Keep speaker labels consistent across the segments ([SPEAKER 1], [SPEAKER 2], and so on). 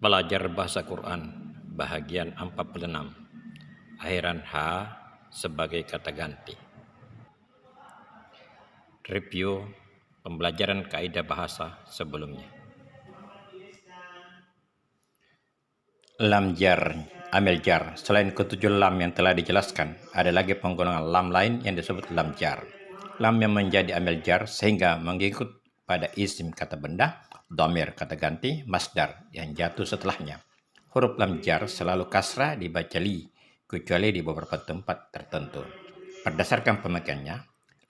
[SPEAKER 1] Belajar Bahasa Quran bahagian 46. Akhiran H sebagai kata ganti. Review pembelajaran kaidah bahasa sebelumnya. Lam jar, amil jar. Selain ketujuh lam yang telah dijelaskan, ada lagi penggolongan lam lain yang disebut lam jar. Lam yang menjadi amil jar sehingga mengikut pada isim kata benda, dhamir kata ganti, masdar yang jatuh setelahnya. Huruf lam jar selalu kasrah dibaca li, kecuali di beberapa tempat tertentu. Berdasarkan pemakaiannya,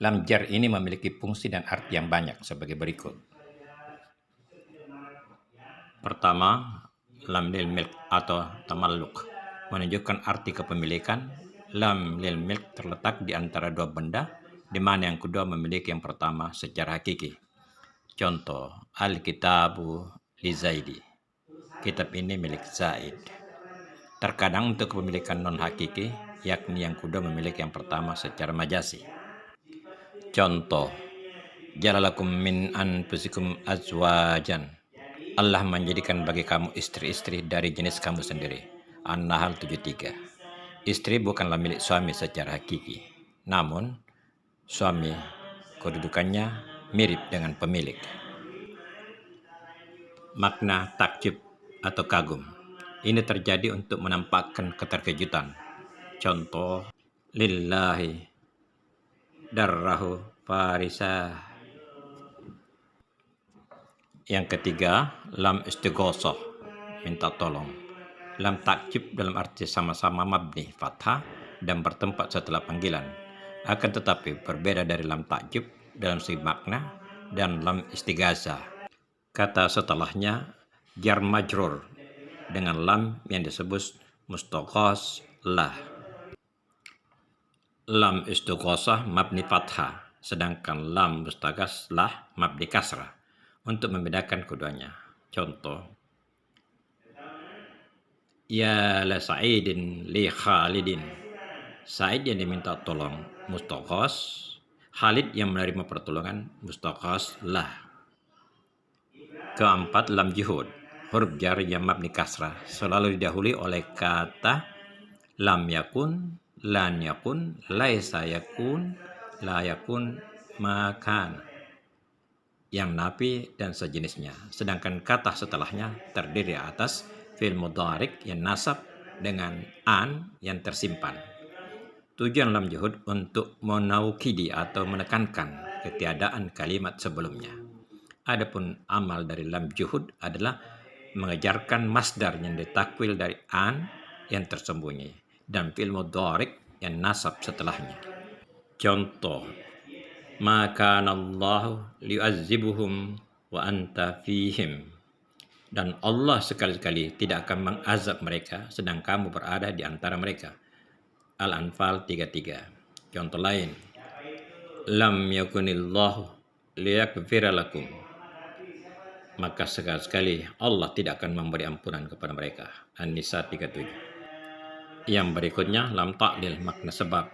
[SPEAKER 1] lam jar ini memiliki fungsi dan arti yang banyak sebagai berikut. Pertama, lam lil milk atau tamalluk menunjukkan arti kepemilikan. Lam lil milk terletak di antara dua benda, di mana yang kedua memiliki yang pertama secara hakiki. Contoh, Al-Kitabu li Zaidi. Kitab ini milik Zaid. Terkadang untuk kepemilikan non hakiki, yakni yang kedua memiliki yang pertama secara majasi. Contoh, Jalalakum min anfusikum azwajan. Allah menjadikan bagi kamu istri-istri dari jenis kamu sendiri. An-Nahl 73. Istri bukanlah milik suami secara hakiki, namun suami kedudukannya mirip dengan pemilik. Makna takjub atau kagum. Ini terjadi untuk menampakkan keterkejutan. Contoh, lillahi darrahu farisa. Yang ketiga, lam istighosah, minta tolong. Lam takjub dalam arti sama-sama mabni, fathah, dan bertempat setelah panggilan. Akan tetapi berbeda dari lam takjub dalam segi makna dan lam istighazah. Kata setelahnya jar majrur dengan lam yang disebut mustaghas lah. Lam istighosah mabni fathah, sedangkan lam mustaghas lah mabni kasrah. Untuk membedakan keduanya, contoh, ya la Sa'idin li Khalidin. Sa'id yang diminta tolong mustaghas, Khalid yang menerima pertolongan mustaghas lah. Keempat, lam juhud. Huruf jar yang mabni kasrah selalu didahului oleh kata lam yakun, lan yakun, laisa yakun, la yakun, makan, yang nafi dan sejenisnya. Sedangkan kata setelahnya terdiri atas fi'il mudhari' yang nasab dengan an yang tersimpan. Tujuan lam juhud untuk menaukidi atau menekankan ketiadaan kalimat sebelumnya. Adapun amal dari lam juhud adalah mengejarkan masdar yang ditakwil dari an yang tersembunyi dan fi'il mudhari' yang nasab setelahnya. Contoh, maka Allah liu'azzibuhum wa anta fihim. Dan Allah sekali-kali tidak akan mengazab mereka sedang kamu berada di antara mereka. Al-Anfal 33. Contoh lain, lam yakunillahu liyaghfira lakum. Maka sekali-sekali Allah tidak akan memberi ampunan kepada mereka. An-Nisa 37. Yang berikutnya lam ta'lil, makna sebab.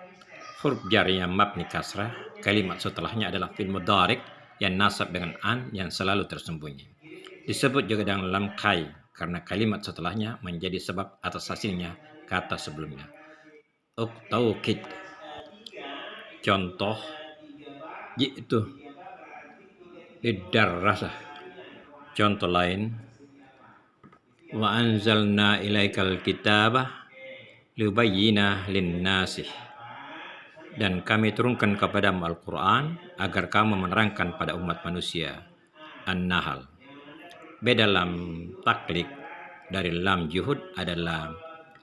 [SPEAKER 1] Huruf jar yang mabni kasrah, kalimat setelahnya adalah fi'il mudhari' yang nasab dengan an yang selalu tersembunyi. Disebut juga dengan lam kai karena kalimat setelahnya menjadi sebab atas hasilnya kata sebelumnya. Taukid. Contoh, jitu lidarrasah. Contoh lain, wa anzalna ilaikal kitabah liubayyina linnasih. Dan kami turunkan kepadamu Al-Quran agar kamu menerangkan pada umat manusia. An-Nahl. Beda lam taklik dari lam juhud adalah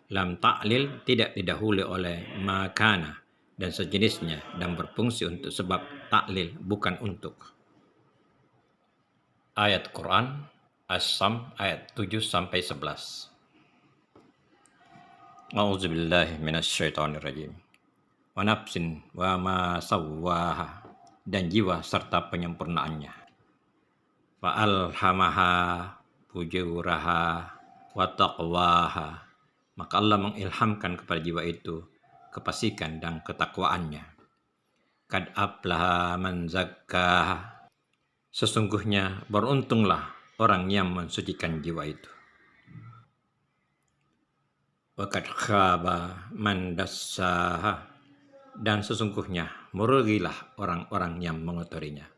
[SPEAKER 1] lam ta'lil tidak didahului oleh makana dan sejenisnya dan berfungsi untuk sebab ta'lil, bukan untuk. Ayat Quran As-Sam ayat 7-11. A'udzubillahi minasyaitonirrajim. Wa nafsin wa ma sawwaha, dan jiwa serta penyempurnaannya. Fa alhamaha fujuraha wa taqwaha, maka Allah mengilhamkan kepada jiwa itu kefasikan dan ketakwaannya. Kad aflaha man zakkaha, sesungguhnya beruntunglah orang yang mensucikan jiwa itu. Wa qad khaba man dassaha, dan sesungguhnya merugilah orang-orang yang mengotorinya.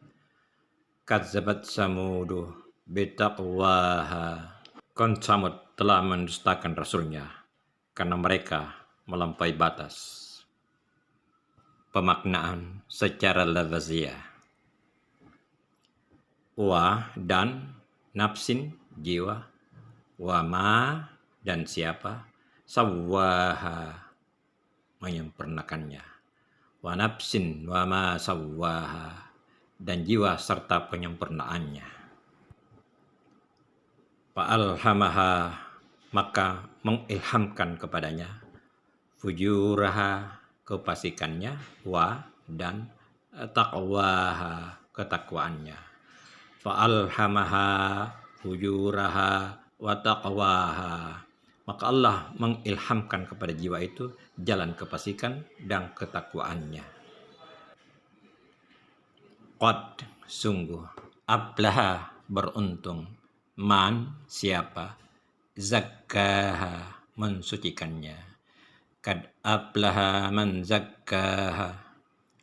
[SPEAKER 1] Kadzabat samudu bitaqwaha, kaum Samud telah mendustakan rasulnya karena mereka melampaui batas. Pemaknaan secara lafaziyah. Wa dan nafsin jiwa, wa ma dan siapa, sawwaha menyempurnakannya, wa nafsin wa ma sawwaha dan jiwa serta penyempurnaannya. Fa'alhamaha maka mengilhamkan kepadanya, fujuraha kefasikannya, wa dan taqwaha ketakwaannya. Fa'alhamaha fujuraha wa taqwaha, maka Allah mengilhamkan kepada jiwa itu jalan kefasikan dan ketakwaannya. Qad sungguh, ablaha beruntung, man siapa, zakkaha mensucikannya. Kad ablaha man zakkaha,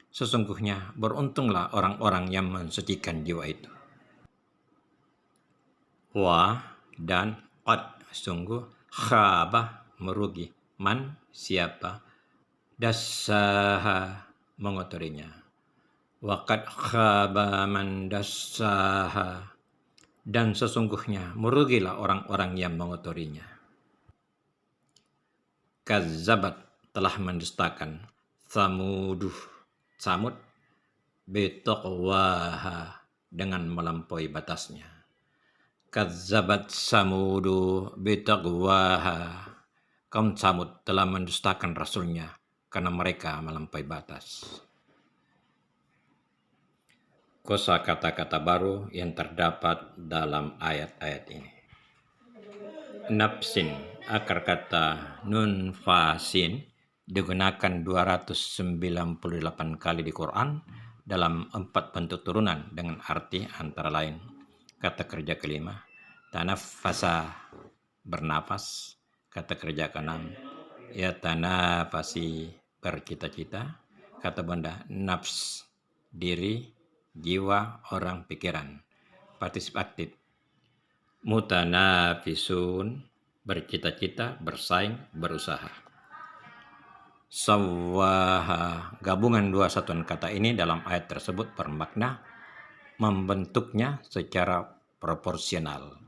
[SPEAKER 1] sesungguhnya beruntunglah orang-orang yang mensucikan jiwa itu. Wa dan qad sungguh, khaba merugi, man siapa, dassaha mengotorinya. Wa qad khaba man dassaha, dan sesungguhnya merugilah orang-orang yang mengotorinya. Kadzabat telah mendustakan, Samud bitaqwaha dengan melampaui batasnya. Kadzabat samudu bitaqwaha, kaum Samud telah mendustakan rasulnya karena mereka melampaui batas. Kosa kata-kata baru yang terdapat dalam ayat-ayat ini. Nafsin, akar kata nun fasin, digunakan 298 kali di Quran dalam 4 bentuk turunan dengan arti antara lain. Kata kerja kelima, tanafasa, bernafas. Kata kerja keenam, ya tanafasi, bercita-cita. Kata benda, nafs, diri, jiwa, orang, pikiran. Partisip aktif, mutanafisun, bercita-cita, bersaing, berusaha. Sawwaha, gabungan dua satuan kata ini dalam ayat tersebut bermakna membentuknya secara proporsional.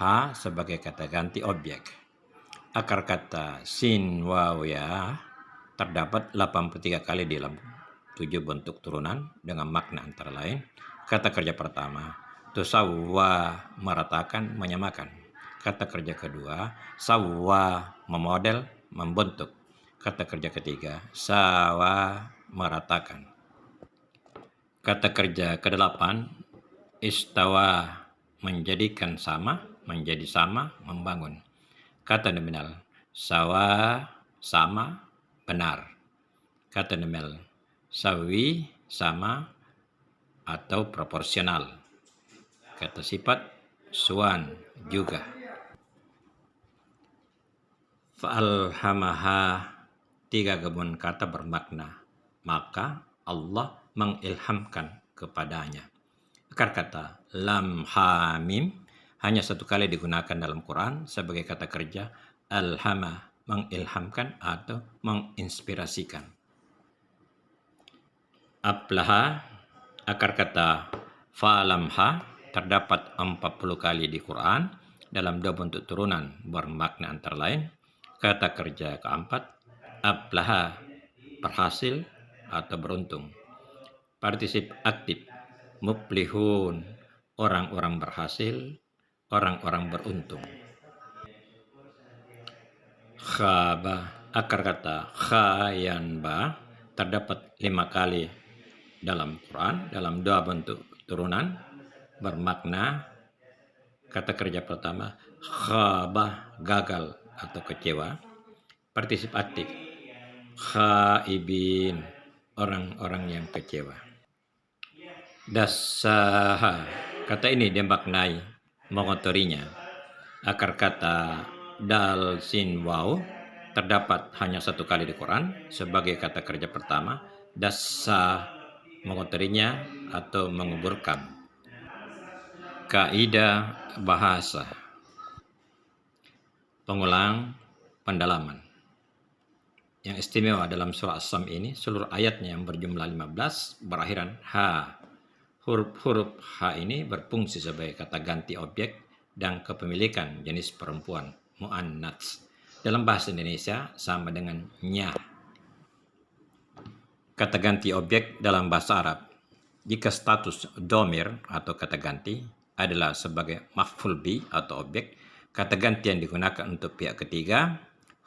[SPEAKER 1] Ha sebagai kata ganti objek. Akar kata sin waw ya terdapat 83 kali dalam 7 bentuk turunan dengan makna antara lain. Kata kerja pertama, tusawwa, meratakan, menyamakan. Kata kerja kedua, sawwa, memodel, membentuk. Kata kerja ketiga, sawa, meratakan. Kata kerja ke-8, istawa, menjadikan sama, menjadi sama, membangun. Kata nominal, sawa, sama, benar. Kata nominal, sawi, sama, atau proporsional. Kata sifat, suan, juga. Fa'alhamaha, 3 gabungan kata bermakna maka Allah mengilhamkan kepadanya. Akar kata lam ha mim hanya 1 kali digunakan dalam Quran sebagai kata kerja alhama, mengilhamkan atau menginspirasikan. Ablaha, akar kata fa'lamha, terdapat 40 kali di Quran dalam 2 bentuk turunan bermakna antara lain. Kata kerja keempat, ablaha, berhasil atau beruntung. Partisip aktif, muflihun, orang-orang berhasil, orang-orang beruntung. Khaba, akar kata khayanba, terdapat 5 kali dalam Quran dalam 2 bentuk turunan bermakna. Kata kerja pertama, khaba, gagal atau kecewa. Partisip aktif, khaibin, orang-orang yang kecewa. Dassaha, kata ini dimaknai mengotorinya. Akar kata dal sin waw terdapat hanya satu kali di Quran sebagai kata kerja pertama, dasa mengotorinya atau menguburkan. Kaidah bahasa. Pengulang pendalaman. Yang istimewa dalam surah As-Sam ini, seluruh ayatnya yang berjumlah 15 berakhiran ha. Huruf-huruf ha ini berfungsi sebagai kata ganti objek dan kepemilikan jenis perempuan, mu'annats. Dalam bahasa Indonesia sama dengan nya. Kata ganti objek dalam bahasa Arab. Jika status domir atau kata ganti adalah sebagai maf'ul bi atau objek, kata ganti yang digunakan untuk pihak ketiga,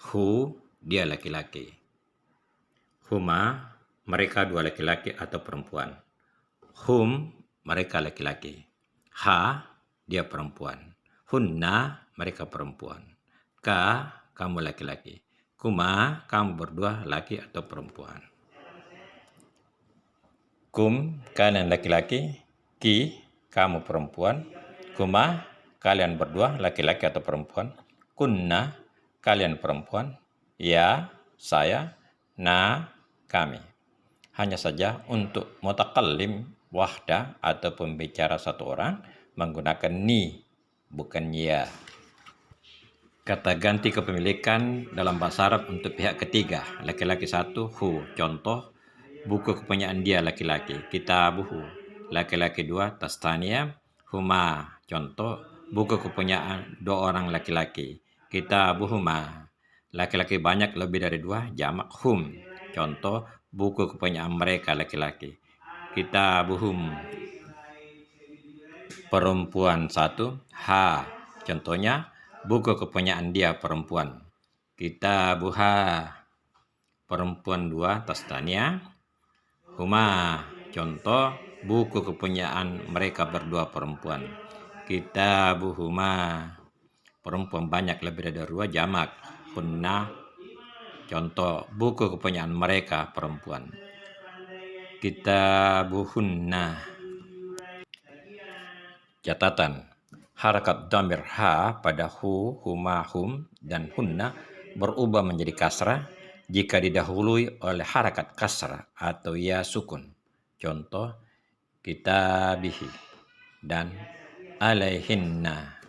[SPEAKER 1] hu, dia laki-laki. Huma, mereka dua laki-laki atau perempuan. Hum, mereka laki-laki. Ha, dia perempuan. Hunna, mereka perempuan. Ka, kamu laki-laki. Kuma, kamu berdua laki atau perempuan. Kum, kalian laki-laki. Ki, kamu perempuan. Kuma, kalian berdua laki-laki atau perempuan. Kunna, kalian perempuan. Ya, saya. Na, kami. Hanya saja untuk mutakallim wahda atau pembicara satu orang menggunakan ni, bukan ya. Kata ganti kepemilikan dalam bahasa Arab untuk pihak ketiga, laki-laki satu, hu. Contoh, buku kepunyaan dia laki-laki, kitabuhu. Laki-laki dua, tastania, huma. Contoh, buku kepunyaan dua orang laki-laki, kitabuhuma. Laki-laki banyak lebih dari dua, jamak hum. Contoh, buku kepunyaan mereka laki-laki, kitabuhum. Perempuan satu, ha. Contohnya, buku kepunyaan dia perempuan, kitabuha. Perempuan dua, tastania, huma. Contoh, buku kepunyaan mereka berdua perempuan, kitabuhuma. Perempuan banyak lebih dari dua, jamak hunna. Contoh, buku kepunyaan mereka perempuan, kitabuhunna. Catatan, harakat dhamir ha pada hu, huma, hum, dan hunna berubah menjadi kasrah jika didahului oleh harakat kasrah atau ya sukun. Contoh, kitabihi dan alaihinna.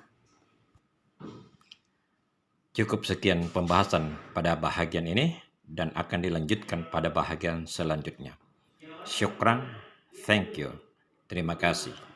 [SPEAKER 1] Cukup sekian pembahasan pada bahagian ini dan akan dilanjutkan pada bahagian selanjutnya. Syukran, thank you, terima kasih.